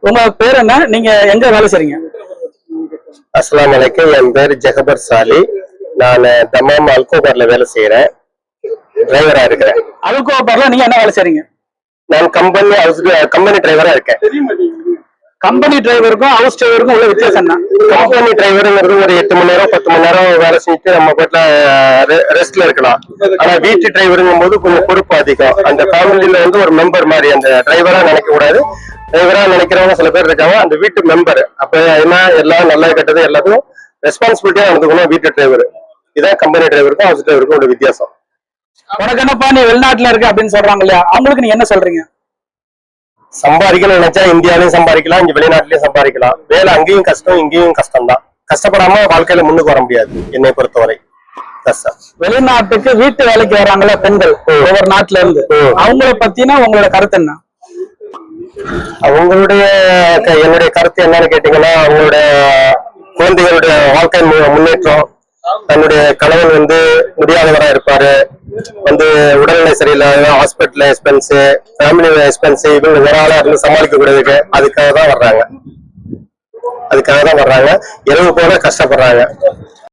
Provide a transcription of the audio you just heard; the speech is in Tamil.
உங்க பேர் என்ன? நீங்க எங்க வேலை செய்றீங்க? அஸ்ஸலாமு அலைக்கும். என் பேர் ஜஹபர் சாலி. நான் தமாம் அல்கோபார்ல வேலை செய்யறேன். டிரைவரா இருக்கிறேன். அல்கோபார்ல நீங்க என்ன வேலை செய்றீங்க? நான் கம்பெனி டிரைவரா இருக்கேன். கம்பெனி டிரைவருக்கும் ஹவுஸ் டிரைவருக்கும் உள்ள வித்தியாசம் என்ன? கம்பெனி டிரைவருங்கிறது ஒரு 8 மணி நேரம் 10 மணி நேரம் வேலை செஞ்சுட்டு நம்ம வீட்டுல ரெஸ்ட்ல இருக்கலாம். ஆனா வீட்டு டிரைவருங்கும் போது கொஞ்சம் பொறுப்பு அதிகம். அந்த ஃபேமிலியில ஒரு மெம்பர் மாதிரி அந்த டிரைவரா நினைக்க கூடாது. டிரைவரா நினைக்கிறவங்க சில பேர் இருக்காங்க. அந்த வீட்டு மெம்பர் அப்ப என்ன எல்லாம் நல்லா கெட்டது எல்லாத்தையும் ரெஸ்பான்சிபிலிட்டியா நடந்துக்கணும் வீட்டு டிரைவர். இதான் கம்பெனி டிரைவருக்கும் ஹவுஸ் டிரைவருக்கும் ஒரு வித்தியாசம். உனக்கு என்னப்பா நீ வெளிநாட்டுல இருக்க அப்படின்னு சொல்றாங்க இல்லையா, அவங்களுக்கு நீங்க என்ன சொல்றீங்க? சம்பாதிக்கணும்னு நினைச்சா இந்தியாலையும் சம்பாதிக்கலாம், இங்க வெளிநாட்டிலயும் சம்பாதிக்கலாம். வேலை அங்கேயும் கஷ்டம் இங்கேயும் கஷ்டம் தான். கஷ்டப்படாம வாழ்க்கையில முன்னுக்கு வர முடியாது. என்னை பொறுத்தவரை கஷ்டம். வெளிநாட்டுக்கு வீட்டு வேலைக்கு வராங்களா பெண்கள் ஒவ்வொரு நாட்டுல இருந்து, அவங்கள பத்தினா உங்களோட கருத்து என்ன? அவங்களுடைய என்னுடைய கருத்து என்னன்னு கேட்டீங்கன்னா, அவங்களுடைய குழந்தைகளுடைய வாழ்க்கை முன்னேற்றம், தன்னுடைய கணவன் முடியாதவரா இருப்பாரு, உடல்நிலை சரியில்லாத ஹாஸ்பிட்டல் எக்ஸ்பென்ஸ், ஃபேமிலி எக்ஸ்பென்ஸ், இவங்க ஒரு ஆளா இருந்து சமாளிக்க கூடாதுக்கு அதுக்காக தான் வர்றாங்க. இரவு போல கஷ்டப்படுறாங்க.